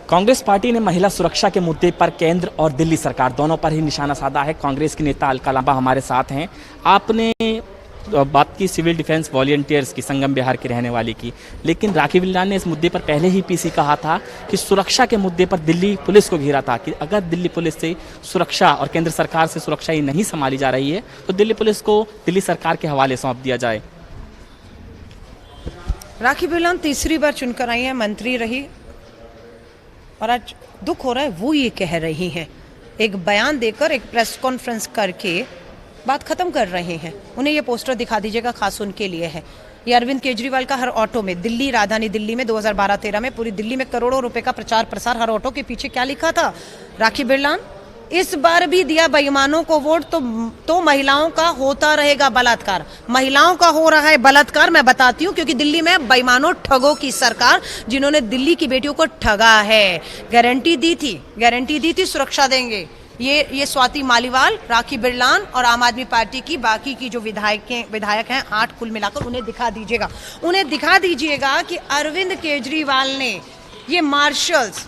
Congress party ने महिला सुरक्षा के मुद्दे पर केंद्र और दिल्ली सरकार दोनों पर ही निशाना साधा है। कांग्रेस के नेता अलका लांबा हमारे साथ हैं। आपने बात की सिविल डिफेंस वॉलंटियर्स की, संगम बिहार की रहने वाली की, लेकिन राखी बिल्लान ने इस मुद्दे पर पहले ही पीसी कहा था कि सुरक्षा के मुद्दे पर दिल्ली पुलिस को घेरा था कि अगर दिल्ली पुलिस से सुरक्षा और केंद्र सरकार से सुरक्षा ही नहीं संभाली जा रही है तो दिल्ली पुलिस को दिल्ली सरकार के हवाले सौंप दिया जाए। राखी बिल्लान तीसरी बार चुनकर आई है, मंत्री रही, और आज दुख हो रहा है वो ये कह रही हैं, एक बयान देकर एक प्रेस कॉन्फ्रेंस करके बात खत्म कर रहे हैं। उन्हें ये पोस्टर दिखा दीजिएगा, खास उनके लिए है। ये अरविंद केजरीवाल का हर ऑटो में, दिल्ली, राजधानी दिल्ली में 2012-13 में पूरी दिल्ली में करोड़ों रुपए का प्रचार प्रसार, हर ऑटो के पीछे क्या लिखा था? राखी बिल्लान इस बार भी दिया बेईमानों को वोट तो महिलाओं का होता रहेगा बलात्कार। महिलाओं का हो रहा है बलात्कार, मैं बताती हूँ, क्योंकि दिल्ली में बेईमानों ठगों की सरकार, जिन्होंने दिल्ली की बेटियों को ठगा है, गारंटी दी थी सुरक्षा देंगे। ये स्वाति मालीवाल, राखी बिल्लान और आम आदमी पार्टी की बाकी की जो विधायक हैं, 8 कुल मिलाकर, उन्हें दिखा दीजिएगा कि अरविंद केजरीवाल ने ये मार्शल्स,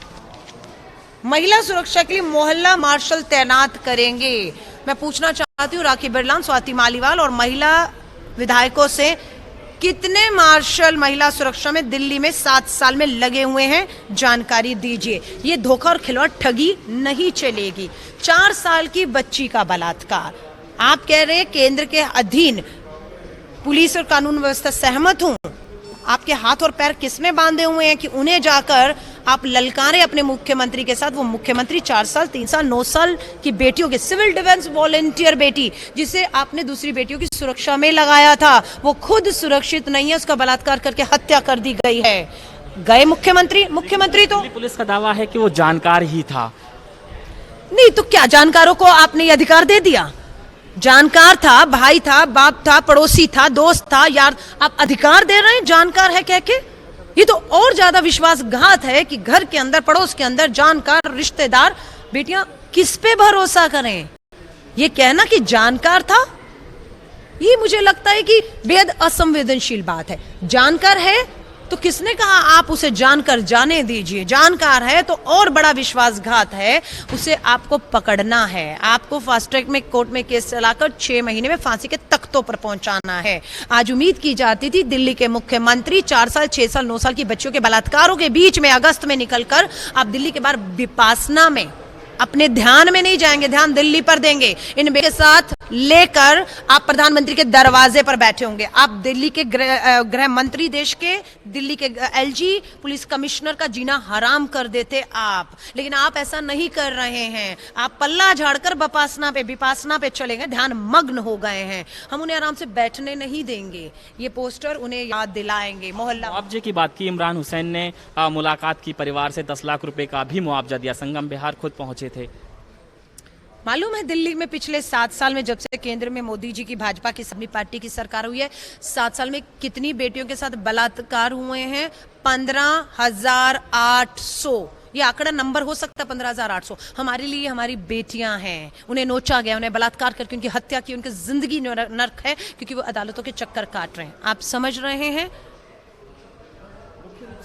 महिला सुरक्षा के लिए मोहल्ला मार्शल तैनात करेंगे। मैं पूछना चाहती हूँ राखी बिल्लान, स्वाति मालीवाल और महिला विधायकों से, कितने मार्शल महिला सुरक्षा में दिल्ली में 7 साल में लगे हुए हैं? जानकारी दीजिए। ये धोखा और खिलवाड़, ठगी नहीं चलेगी। 4 साल की बच्ची का बलात्कार, आप कह रहे हैं केंद्र के अधीन पुलिस और कानून व्यवस्था, सहमत हूं। आपके हाथ और पैर किसने बांधे हुए हैं कि उन्हें जाकर आप ललकारें अपने मुख्यमंत्री के साथ? वो मुख्यमंत्री 4 साल, 3 साल, 9 साल की बेटियों के, सिविल डिफेंस वॉलंटियर बेटी जिसे आपने दूसरी बेटियों की सुरक्षा में लगाया था, वो खुद सुरक्षित नहीं है, उसका बलात्कार करके हत्या कर दी गई है। गए मुख्यमंत्री तो पुलिस का दावा है कि वो जानकार ही था। नहीं तो क्या जानकारों को आपने ये अधिकार दे दिया? जानकार था, भाई था, बाप था, पड़ोसी था, दोस्त था, यार, आप अधिकार दे रहे हैं जानकार है कह के? ये तो और ज्यादा विश्वासघात है कि घर के अंदर, पड़ोस के अंदर जानकार, रिश्तेदार, बेटियां किस पे भरोसा करें? ये कहना कि जानकार था, ये मुझे लगता है कि बेहद असंवेदनशील बात है। जानकार है तो किसने कहा आप उसे जानकर जाने दीजिए? जानकार है तो और बड़ा विश्वासघात है, उसे आपको पकड़ना है, आपको फास्ट ट्रैक में कोर्ट में केस चलाकर 6 महीने में फांसी के तख्तों पर पहुंचाना है। आज उम्मीद की जाती थी दिल्ली के मुख्यमंत्री 4 साल, 6 साल, 9 साल की बच्चियों के बलात्कारों के बीच में अगस्त में निकलकर आप दिल्ली के बाहर विपासना में अपने ध्यान में नहीं जाएंगे, ध्यान दिल्ली पर देंगे। इन के साथ लेकर आप प्रधानमंत्री के दरवाजे पर बैठे होंगे। आप दिल्ली के गृह मंत्री, देश के दिल्ली के एलजी, पुलिस कमिश्नर का जीना हराम कर देते आप, लेकिन आप ऐसा नहीं कर रहे हैं। आप पल्ला झाड़कर विपासना पे चले गए, ध्यान मग्न हो गए हैं। हम उन्हें आराम से बैठने नहीं देंगे। ये पोस्टर उन्हें याद दिलाएंगे। मोहल्ला मुआवजे की बात की, इमरान हुसैन ने मुलाकात की, परिवार से 10 लाख रुपए का भी मुआवजा दिया, संगम बिहार खुद पहुंचे थे। मालूम है दिल्ली में पिछले 7 साल में, जब से केंद्र में मोदी जी की भाजपा की सभी पार्टी की सरकार हुई है, 7 साल में कितनी बेटियों के साथ बलात्कार हुए हैं? 15,800। ये आंकड़ा नंबर हो सकता है 15,800। हमारे लिए हमारी बेटियां हैं, उन्हें नोचा गया, उन्हें बलात्कार करके उनकी हत्या की, उनकी जिंदगी नर्क है क्योंकि वो अदालतों के चक्कर काट रहे हैं। आप समझ रहे हैं?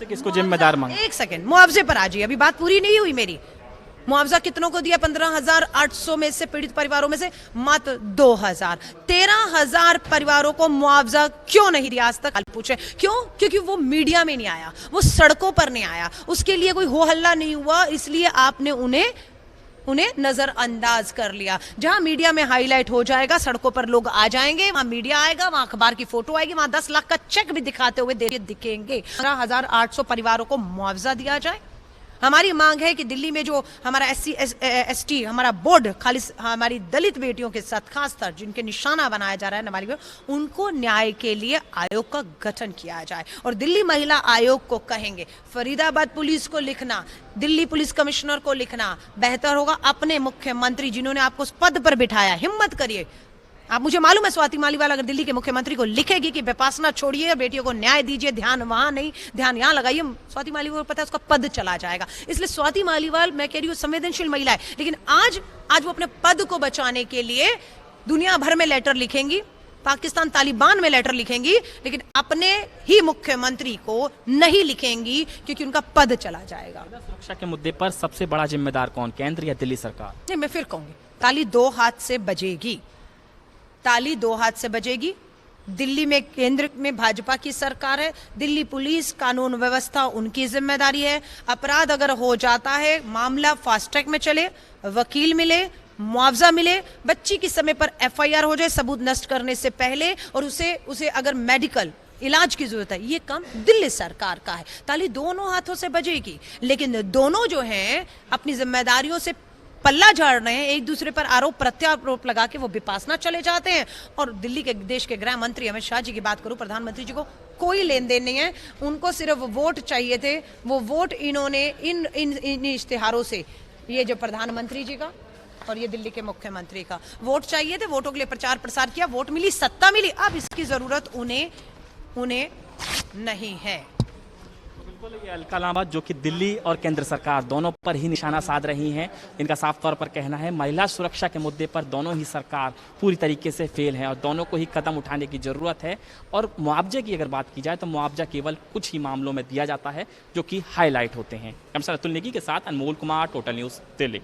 किसको जिम्मेदार मांगे? 1 सेकेंड, मुआवजे पर आ जाइए, अभी बात पूरी नहीं हुई मेरी। मुआवजा कितनों को दिया? 15,800 में से, पीड़ित परिवारों में से मात्र 2,000। 13,000 परिवारों को मुआवजा क्यों नहीं दिया आज तक? पूछे क्यों? क्योंकि वो मीडिया में नहीं आया, वो सड़कों पर नहीं आया, उसके लिए कोई हो हल्ला नहीं हुआ, इसलिए आपने उन्हें नजरअंदाज कर लिया। जहां मीडिया में हाईलाइट हो जाएगा, सड़कों पर लोग आ जाएंगे, वहां मीडिया आएगा, वहां अखबार की फोटो आएगी, वहां 10 लाख का चेक भी दिखाते हुए दिखेंगे। 15,800 परिवारों को मुआवजा दिया जाए। हमारी मांग है कि दिल्ली में जो हमारा SC ST हमारा बोर्ड, खाली हमारी दलित बेटियों के साथ, खासकर जिनके निशाना बनाया जा रहा है हमारी, उनको न्याय के लिए आयोग का गठन किया जाए। और दिल्ली महिला आयोग को कहेंगे, फरीदाबाद पुलिस को लिखना, दिल्ली पुलिस कमिश्नर को लिखना, बेहतर होगा अपने मुख्यमंत्री जिन्होंने आपको उस पद पर बिठाया, हिम्मत करिए। आप, मुझे मालूम है स्वाति मालीवाल अगर दिल्ली के मुख्यमंत्री को लिखेगी कि विपासना छोड़िए, बेटियों को न्याय दीजिए, ध्यान वहां नहीं, ध्यान यहां लगाइए, स्वाति मालीवाल को पता है उसका पद चला जाएगा। इसलिए स्वाति मालीवाल, मैं कह रही हूँ, संवेदनशील महिला है, लेकिन आज वो अपने पद को बचाने के लिए दुनिया भर में लेटर लिखेंगी, पाकिस्तान तालिबान में लेटर लिखेंगी, लेकिन अपने ही मुख्यमंत्री को नहीं लिखेंगी क्योंकि उनका पद चला जाएगा। सुरक्षा के मुद्दे पर सबसे बड़ा जिम्मेदार कौन, केंद्र या दिल्ली सरकार? नहीं, मैं फिर कहूंगी, ताली दो हाथ से बजेगी, ताली दो हाथ से बजेगी। दिल्ली में केंद्र में भाजपा की सरकार है, दिल्ली पुलिस कानून व्यवस्था उनकी जिम्मेदारी है। अपराध अगर हो जाता है, मामला फास्ट ट्रैक में चले, वकील मिले, मुआवजा मिले, बच्ची की समय पर एफआईआर हो जाए सबूत नष्ट करने से पहले, और उसे अगर मेडिकल इलाज की जरूरत है, ये काम दिल्ली सरकार का है। ताली दोनों हाथों से बजेगी, लेकिन दोनों जो हैं अपनी जिम्मेदारियों से पल्ला झाड़ रहे हैं, एक दूसरे पर आरोप प्रत्यारोप लगा के वो विपासना चले जाते हैं। और दिल्ली के देश के गृह मंत्री अमित शाह जी की बात करूं, प्रधानमंत्री जी को कोई लेन देन नहीं है, उनको सिर्फ वोट चाहिए थे। वो वोट इन्होंने इन इश्तिहारों से, ये जो प्रधानमंत्री जी का और ये दिल्ली के मुख्यमंत्री का वोट चाहिए थे, वोटों के लिए प्रचार प्रसार किया, वोट मिली, सत्ता मिली, अब इसकी जरूरत उन्हें नहीं है। बिल्कुल, ये अलका लांबा जो कि दिल्ली और केंद्र सरकार दोनों पर ही निशाना साध रही हैं, इनका साफ तौर पर कहना है महिला सुरक्षा के मुद्दे पर दोनों ही सरकार पूरी तरीके से फेल है और दोनों को ही कदम उठाने की जरूरत है। और मुआवजे की अगर बात की जाए तो मुआवजा केवल कुछ ही मामलों में दिया जाता है जो कि हाईलाइट होते हैं। कैमरा अतुल नेगी के साथ अनमोल कुमार, टोटल न्यूज़, दिल्ली।